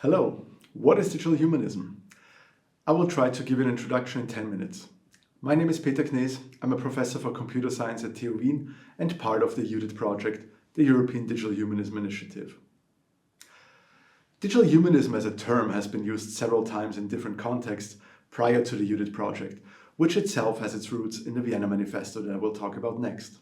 Hello, what is digital humanism? I will try to give an introduction in 10 minutes. My name is Peter Knees. I'm a professor for computer science at TU Wien and part of the UDIT project, the European Digital Humanism Initiative. Digital humanism as a term has been used several times in different contexts prior to the UDIT project, which itself has its roots in the Vienna Manifesto that I will talk about next.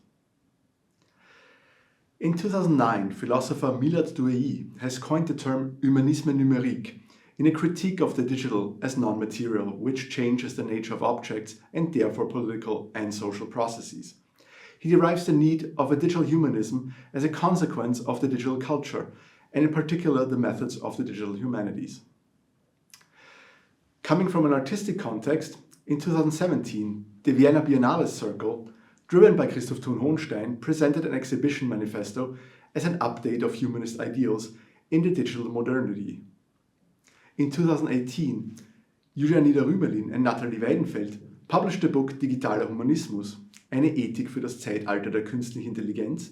In 2009, philosopher Milad Douai has coined the term Humanisme numérique in a critique of the digital as non-material, which changes the nature of objects and therefore political and social processes. He derives the need of a digital humanism as a consequence of the digital culture, and in particular the methods of the digital humanities. Coming from an artistic context, in 2017, the Vienna Biennale Circle, driven by Christoph Thun-Hohenstein, presented an exhibition manifesto as an update of humanist ideals in the digital modernity. In 2018, Julia Nieder-Rümelin and Nathalie Weidenfeld published the book Digitaler Humanismus, eine Ethik für das Zeitalter der künstlichen Intelligenz,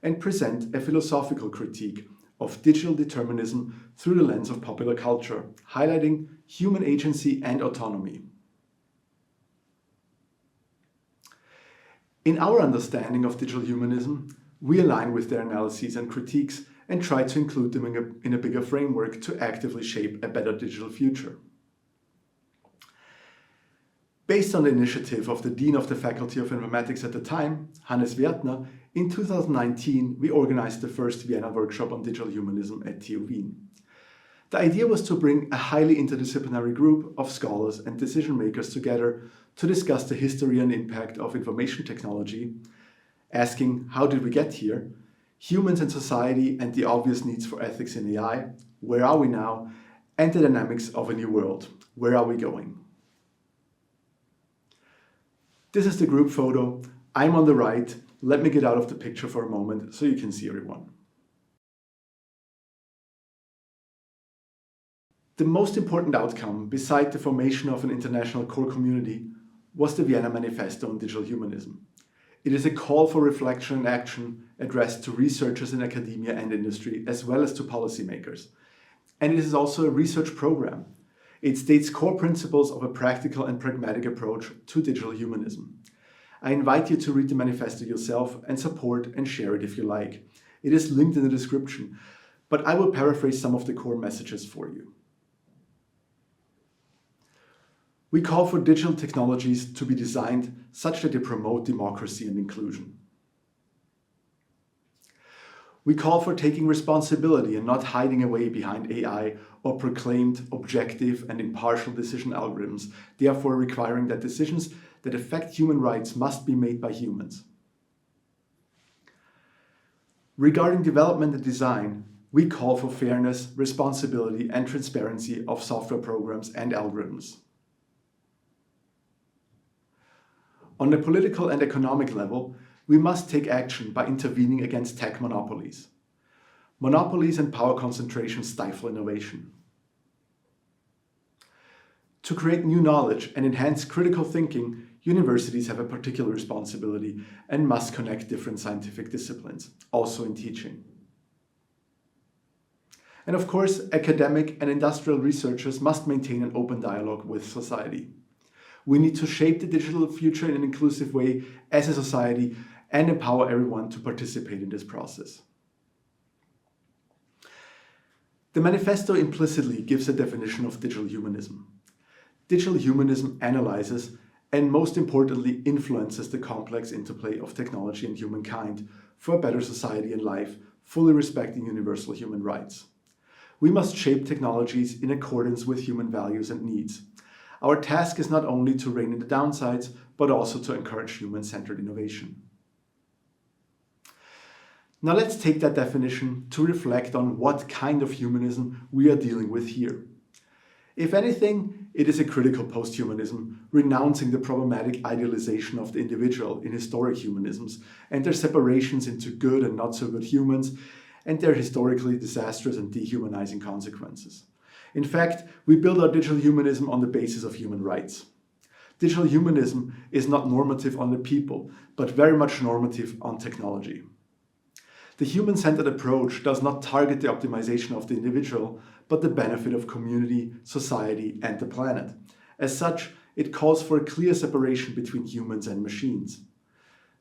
and present a philosophical critique of digital determinism through the lens of popular culture, highlighting human agency and autonomy. In our understanding of digital humanism, we align with their analyses and critiques and try to include them in a bigger framework to actively shape a better digital future. Based on the initiative of the Dean of the Faculty of Informatics at the time, Hannes Wertner, in 2019 we organized the first Vienna workshop on digital humanism at TU Wien. The idea was to bring a highly interdisciplinary group of scholars and decision makers together to discuss the history and impact of information technology, asking how did we get here, humans and society and the obvious needs for ethics in AI, where are we now, and the dynamics of a new world, where are we going? This is the group photo. I'm on the right. Let me get out of the picture for a moment so you can see everyone. The most important outcome, beside the formation of an international core community, was the Vienna Manifesto on Digital Humanism. It is a call for reflection and action addressed to researchers in academia and industry, as well as to policymakers. And it is also a research program. It states core principles of a practical and pragmatic approach to digital humanism. I invite you to read the manifesto yourself and support and share it if you like. It is linked in the description, but I will paraphrase some of the core messages for you. We call for digital technologies to be designed such that they promote democracy and inclusion. We call for taking responsibility and not hiding away behind AI or proclaimed objective and impartial decision algorithms, therefore requiring that decisions that affect human rights must be made by humans. Regarding development and design, we call for fairness, responsibility and transparency of software programs and algorithms. On the political and economic level, we must take action by intervening against tech monopolies. Monopolies and power concentration stifle innovation. To create new knowledge and enhance critical thinking, universities have a particular responsibility and must connect different scientific disciplines, also in teaching. And of course, academic and industrial researchers must maintain an open dialogue with society. We need to shape the digital future in an inclusive way as a society and empower everyone to participate in this process. The manifesto implicitly gives a definition of digital humanism. Digital humanism analyzes and, most importantly, influences the complex interplay of technology and humankind for a better society and life, fully respecting universal human rights. We must shape technologies in accordance with human values and needs. Our task is not only to rein in the downsides, but also to encourage human-centered innovation. Now let's take that definition to reflect on what kind of humanism we are dealing with here. If anything, it is a critical post-humanism, renouncing the problematic idealization of the individual in historic humanisms and their separations into good and not so good humans and their historically disastrous and dehumanizing consequences. In fact, we build our digital humanism on the basis of human rights. Digital humanism is not normative on the people, but very much normative on technology. The human-centered approach does not target the optimization of the individual, but the benefit of community, society, and the planet. As such, it calls for a clear separation between humans and machines.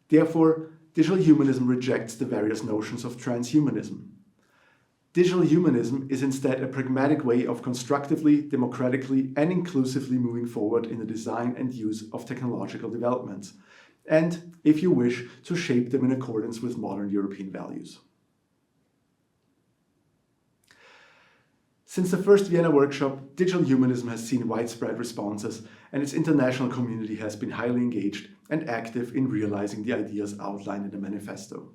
Therefore, digital humanism rejects the various notions of transhumanism. Digital humanism is instead a pragmatic way of constructively, democratically, and inclusively moving forward in the design and use of technological developments, and, if you wish, to shape them in accordance with modern European values. Since the first Vienna workshop, digital humanism has seen widespread responses, and its international community has been highly engaged and active in realizing the ideas outlined in the manifesto.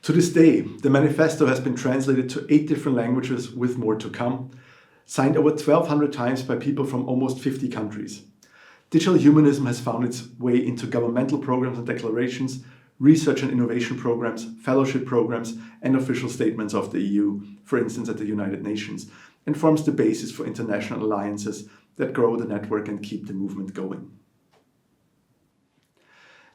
To this day, the manifesto has been translated to 8 different languages, with more to come, signed over 1,200 times by people from almost 50 countries. Digital humanism has found its way into governmental programs and declarations, research and innovation programs, fellowship programs, and official statements of the EU, for instance at the United Nations, and forms the basis for international alliances that grow the network and keep the movement going.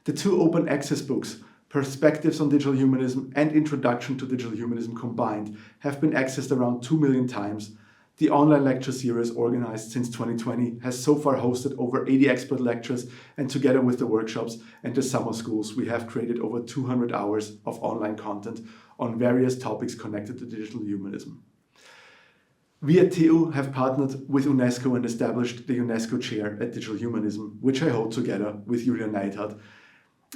The 2 open access books, Perspectives on Digital Humanism and Introduction to Digital Humanism combined, have been accessed around 2 million times. The online lecture series, organized since 2020, has so far hosted over 80 expert lectures, and together with the workshops and the summer schools, we have created over 200 hours of online content on various topics connected to digital humanism. We at TU have partnered with UNESCO and established the UNESCO Chair at Digital Humanism, which I hold together with Julia Neidhardt,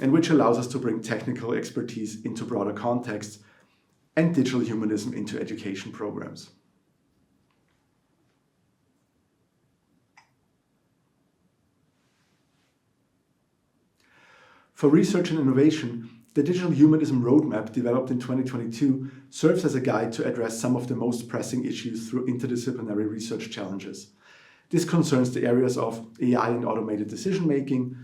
and which allows us to bring technical expertise into broader contexts and digital humanism into education programs. For research and innovation, the Digital Humanism Roadmap, developed in 2022, serves as a guide to address some of the most pressing issues through interdisciplinary research challenges. This concerns the areas of AI and automated decision-making,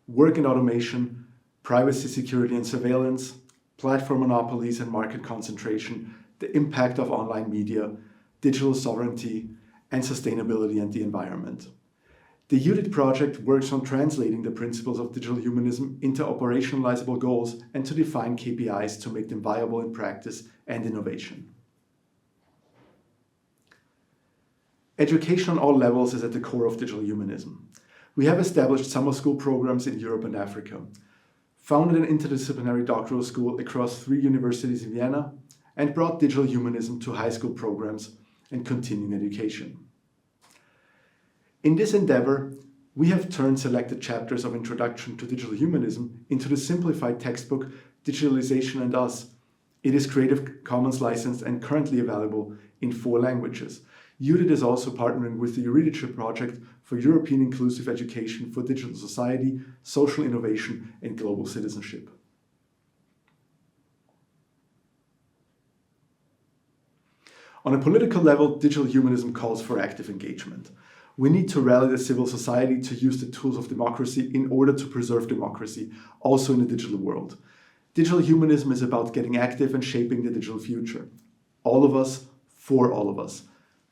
work and automation, privacy, security and surveillance, platform monopolies and market concentration, the impact of online media, digital sovereignty, and sustainability and the environment. The UDIT project works on translating the principles of digital humanism into operationalizable goals and to define KPIs to make them viable in practice and innovation. Education on all levels is at the core of digital humanism. We have established summer school programs in Europe and Africa, founded an interdisciplinary doctoral school across 3 universities in Vienna, and brought digital humanism to high school programs and continuing education. In this endeavor, we have turned selected chapters of Introduction to Digital Humanism into the simplified textbook Digitalization and Us. It is Creative Commons licensed and currently available in 4 languages. UDIT is also partnering with the Eurydice project for European inclusive education for digital society, social innovation, and global citizenship. On a political level, digital humanism calls for active engagement. We need to rally the civil society to use the tools of democracy in order to preserve democracy, also in the digital world. Digital humanism is about getting active and shaping the digital future. All of us, for all of us.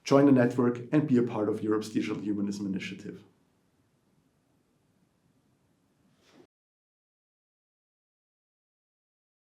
Join the network and be a part of Europe's Digital Humanism Initiative.